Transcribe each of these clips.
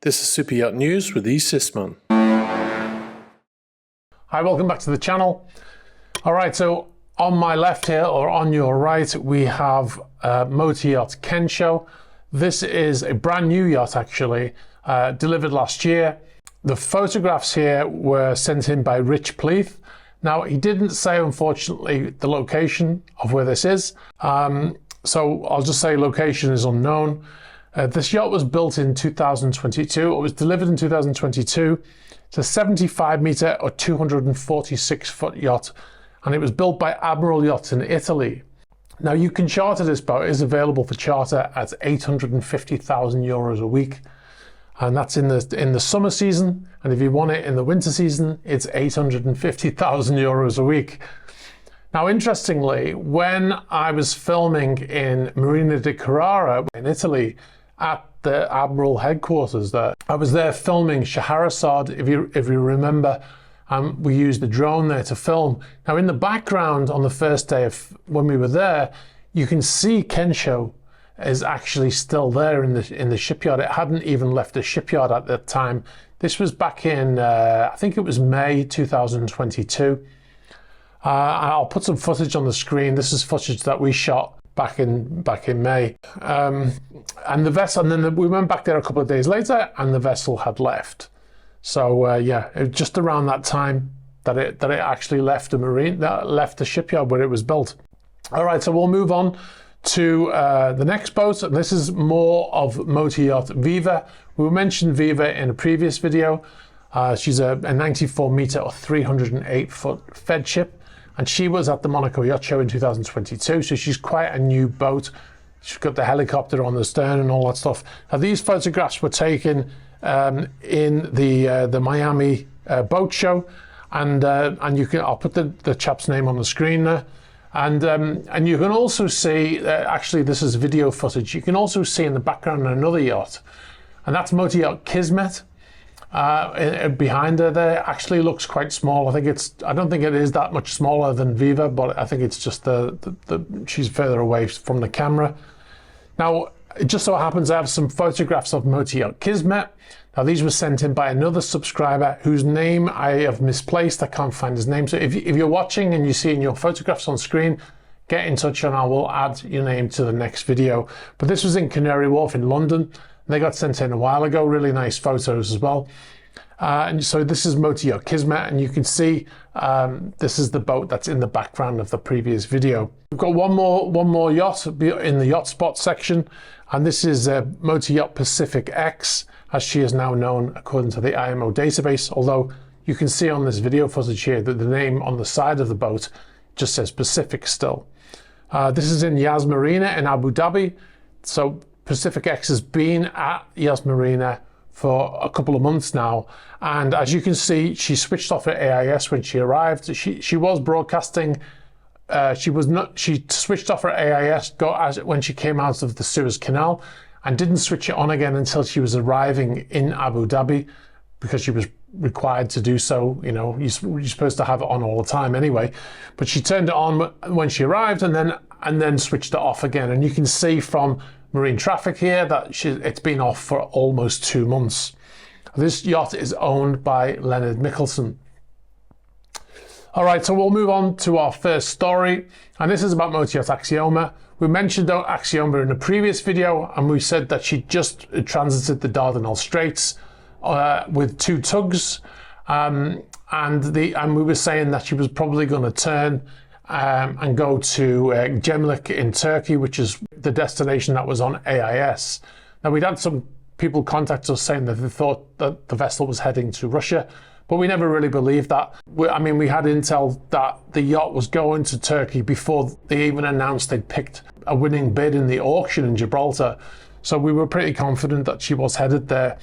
This is Super Yacht News with Sisman. Hi, welcome back to the channel. All right, so on my left here, or on your right, we have motor yacht Kensho. This is a brand new yacht, actually, delivered last year. The photographs here were sent in by Rich Pleath. Now, he didn't say, unfortunately, the location of where this is. So I'll just say location is unknown. This yacht was built in 2022. It was delivered in 2022. It's a 75 meter or 246 foot yacht, and it was built by Admiral Yachts in Italy. Now, you can charter this boat. It is available for charter at 850,000 euros a week. And that's in the summer season. And if you want it in the winter season, it's 850,000 euros a week. Now, interestingly, when I was filming in Marina di Carrara in Italy at the Admiral headquarters there, I was there filming Scheherazade, if you remember. We used the drone there to film. Now, in the background on the first day of when we were there, you can see Kensho is actually still there in the shipyard. It hadn't even left the shipyard at that time. This was back in, I think it was May 2022. I'll put some footage on the screen. This is footage that we shot back in May. And the vessel, and then we went back there a couple of days later, and the vessel had left. So yeah, it was just around that time that it actually left the shipyard where it was built. All right, so we'll move on to the next boat. And this is more of motor yacht Viva. We mentioned Viva in a previous video. She's a 94 meter or 308 foot fed ship, and she was at the Monaco Yacht Show in 2022. So she's quite a new boat. She's got the helicopter on the stern and all that stuff. Now, these photographs were taken in the Miami boat show, and I'll put the chap's name on the screen there. And you can also see, actually this is video footage, you can also see in the background another yacht, and that's motor yacht Kismet. Behind her there actually looks quite small. I don't think it is that much smaller than Viva, but I think it's just she's further away from the camera. Now, it just so happens I have some photographs of motor yacht Kismet. Now, these were sent in by another subscriber whose name I have misplaced. I can't find his name. So if you're watching and you see in your photographs on screen, get in touch and I will add your name to the next video. But this was in Canary Wharf in London. They got sent in a while ago. Really nice photos as well. And so this is motor yacht Kismet, and you can see this is the boat that's in the background of the previous video. We've got one more yacht in the YotSpot section, and this is motor yacht Pacific X, as she is now known according to the IMO database. Although you can see on this video footage here that the name on the side of the boat just says Pacific still. This is in Yas Marina in Abu Dhabi. So Pacific X has been at Yas Marina for a couple of months now, and as you can see, she switched off her AIS when she arrived. She was broadcasting. She switched off her AIS when she came out of the Suez Canal, and didn't switch it on again until she was arriving in Abu Dhabi, because she was required to do so. You know, you're supposed to have it on all the time anyway, but she turned it on when she arrived and then switched it off again. And you can see from marine traffic here that it's been off for almost 2 months. This yacht is owned by Leonard Mickelson. All right, so we'll move on to our first story, and this is about motor yacht Axioma. We mentioned Axioma in a previous video, and we said that she just transited the Dardanelles Straits with 2 tugs, and we were saying that she was probably going to turn and go to Gemlik in Turkey, which is the destination that was on AIS. Now, we'd had some people contact us saying that they thought that the vessel was heading to Russia, but we never really believed that. We had intel that the yacht was going to Turkey before they even announced they'd picked a winning bid in the auction in Gibraltar. So we were pretty confident that she was headed there.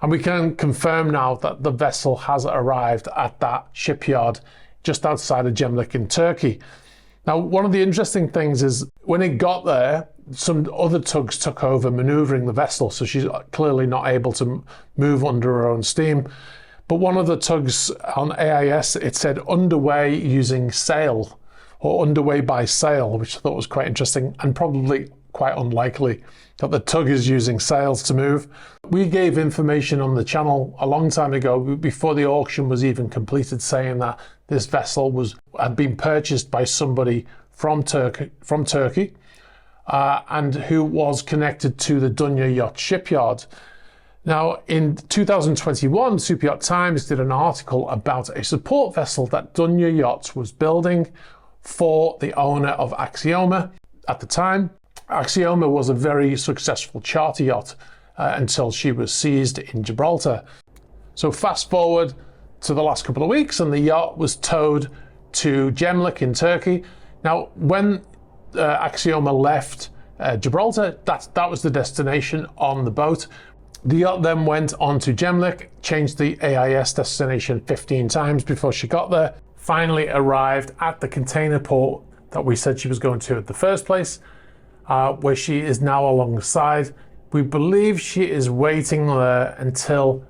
And we can confirm now that the vessel has arrived at that shipyard just outside of Gemlik in Turkey. Now, one of the interesting things is when it got there, some other tugs took over maneuvering the vessel, so she's clearly not able to move under her own steam. But one of the tugs on AIS, it said underway using sail, or underway by sail, which I thought was quite interesting and probably quite unlikely that the tug is using sails to move. We gave information on the channel a long time ago, before the auction was even completed, saying that this vessel had been purchased by somebody from Turkey, and who was connected to the Dunya Yacht shipyard. Now, in 2021, Super Yacht Times did an article about a support vessel that Dunya Yachts was building for the owner of Axioma. At the time, Axioma was a very successful charter yacht until she was seized in Gibraltar. So fast forward to the last couple of weeks, and the yacht was towed to Gemlik in Turkey. Now, when Axioma left Gibraltar, that was the destination on the boat. The yacht then went on to Gemlik, changed the AIS destination 15 times before she got there, finally arrived at the container port that we said she was going to at the first place, where she is now alongside. We believe she is waiting there until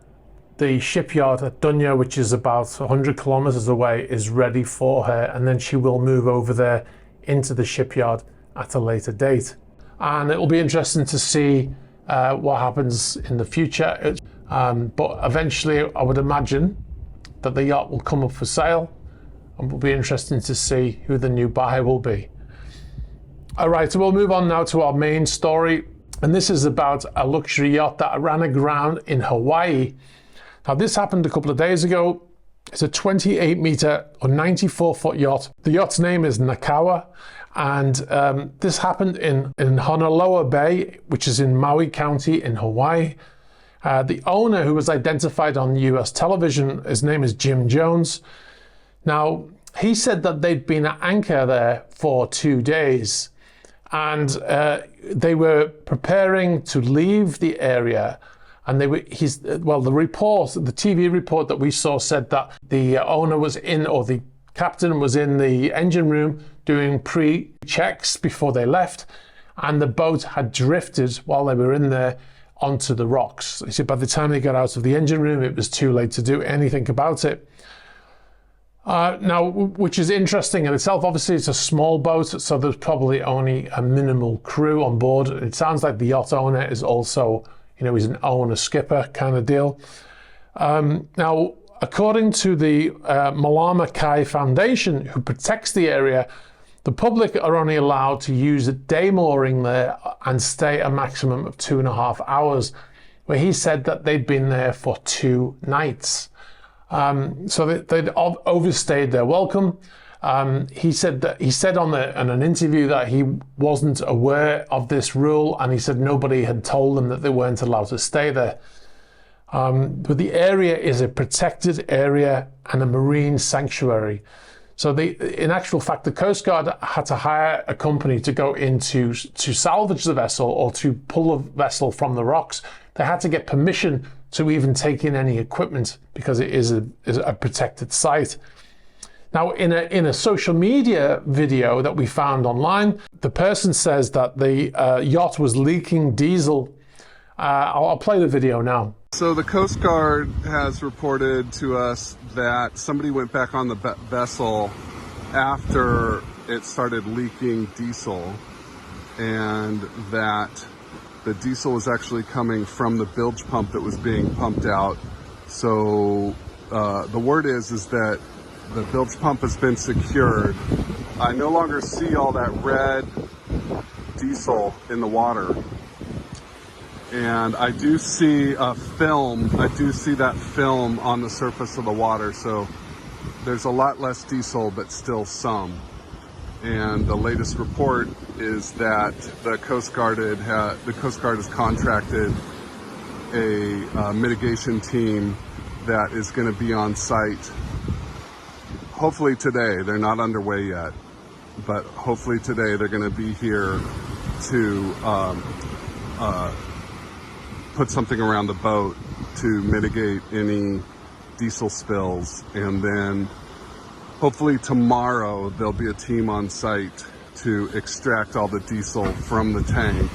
the shipyard at Dunya, which is about 100 kilometers away, is ready for her, and then she will move over there into the shipyard at a later date. And it will be interesting to see what happens in the future. But eventually, I would imagine that the yacht will come up for sale, and it will be interesting to see who the new buyer will be. All right, so we'll move on now to our main story, and this is about a luxury yacht that ran aground in Hawaii. Now, this happened a couple of days ago. It's a 28-meter or 94-foot yacht. The yacht's name is Nakawa, and this happened in Honolulu Bay, which is in Maui County in Hawaii. The owner, who was identified on US television, his name is Jim Jones. Now, he said that they'd been at anchor there for 2 days, and they were preparing to leave the area. And the TV report that we saw said that the owner was in, or the captain was in the engine room doing pre-checks before they left, and the boat had drifted while they were in there onto the rocks. He said by the time they got out of the engine room, it was too late to do anything about it. Now, which is interesting in itself. Obviously, it's a small boat, so there's probably only a minimal crew on board. It sounds like the yacht owner is also, he's an owner skipper kind of deal. Now, according to the Malama Kai Foundation, who protects the area, the public are only allowed to use a day mooring there and stay a maximum of 2.5 hours, where he said that they'd been there for 2 nights. So they'd overstayed their welcome. He said on an interview that he wasn't aware of this rule, and he said nobody had told them that they weren't allowed to stay there. But the area is a protected area and a marine sanctuary. So in actual fact, the Coast Guard had to hire a company to go in to salvage the vessel or to pull the vessel from the rocks. They had to get permission to even take in any equipment because it is a protected site. Now, in a social media video that we found online, the person says that the yacht was leaking diesel. I'll play the video now. So the Coast Guard has reported to us that somebody went back on the vessel after it started leaking diesel, and that the diesel was actually coming from the bilge pump that was being pumped out. So the word is that the bilge pump has been secured. I no longer see all that red diesel in the water. And I do see a film, that film on the surface of the water. So there's a lot less diesel, but still some. And the latest report is that the Coast Guard has contracted a mitigation team that is going to be on site. Hopefully today. They're not underway yet, but hopefully today they're going to be here to put something around the boat to mitigate any diesel spills, and then hopefully tomorrow there'll be a team on site to extract all the diesel from the tank.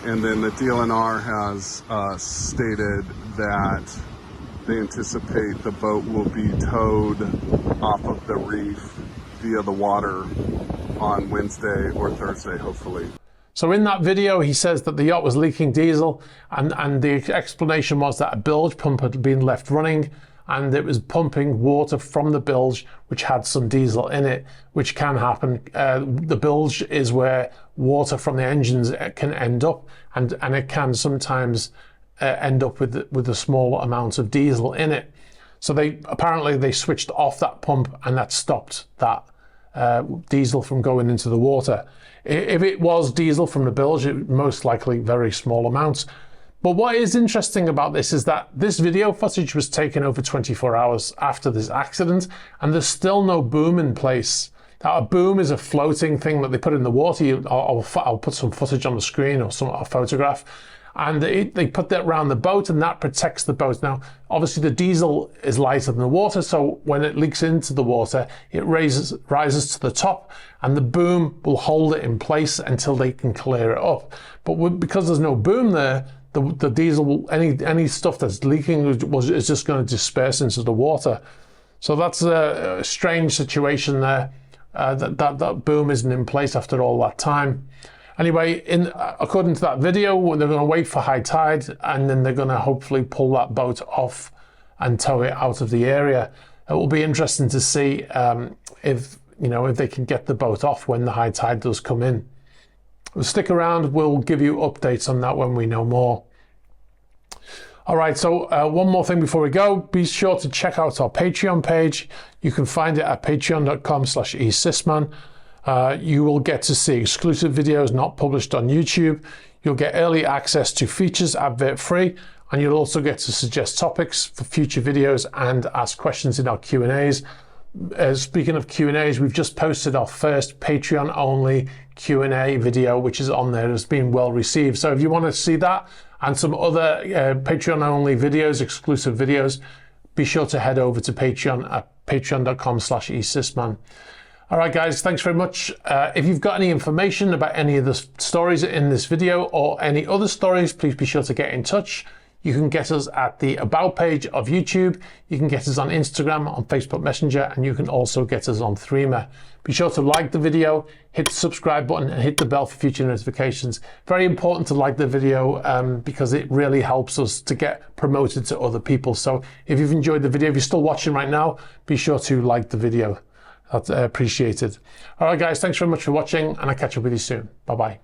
And then the DLNR has stated that they anticipate the boat will be towed off of the reef via the water on Wednesday or Thursday, hopefully. So in that video, he says that the yacht was leaking diesel, and the explanation was that a bilge pump had been left running, and it was pumping water from the bilge, which had some diesel in it, which can happen. The bilge is where water from the engines can end up, and it can sometimes end up with a small amount of diesel in it. So apparently they switched off that pump, and that stopped that diesel from going into the water. If it was diesel from the bilge, it most likely very small amounts. But what is interesting about this is that this video footage was taken over 24 hours after this accident, and there's still no boom in place. Now, a boom is a floating thing that they put in the water. I'll put some footage on the screen or a photograph, and they put that around the boat, and that protects the boat. Now, obviously the diesel is lighter than the water, so when it leaks into the water, it rises to the top, and the boom will hold it in place until they can clear it up. But because there's no boom there, the diesel, any stuff that's leaking is just going to disperse into the water. So that's a strange situation there. That boom isn't in place after all that time. Anyway, according to that video, they're going to wait for high tide, and then they're going to hopefully pull that boat off and tow it out of the area. It will be interesting to see if they can get the boat off when the high tide does come in. Stick around, we'll give you updates on that when we know more. All right, so one more thing before we go, be sure to check out our Patreon page. You can find it at patreon.com/esysman. You will get to see exclusive videos not published on YouTube. You'll get early access to features advert free, and you'll also get to suggest topics for future videos and ask questions in our Q&As. Speaking of Q&As, we've just posted our first Patreon only Q&A video, which is on there. It's been well received. So if you want to see that and some other Patreon only videos, exclusive videos, be sure to head over to Patreon at patreon.com/esysman. All right, guys, thanks very much. If you've got any information about any of the stories in this video or any other stories, please be sure to get in touch. You can get us at the About page of YouTube. You can get us on Instagram, on Facebook Messenger, and you can also get us on Threema. Be sure to like the video, hit the subscribe button, and hit the bell for future notifications. Very important to like the video because it really helps us to get promoted to other people. So if you've enjoyed the video, if you're still watching right now, be sure to like the video. That's appreciated. All right, guys, thanks very much for watching, and I'll catch up with you soon. Bye-bye.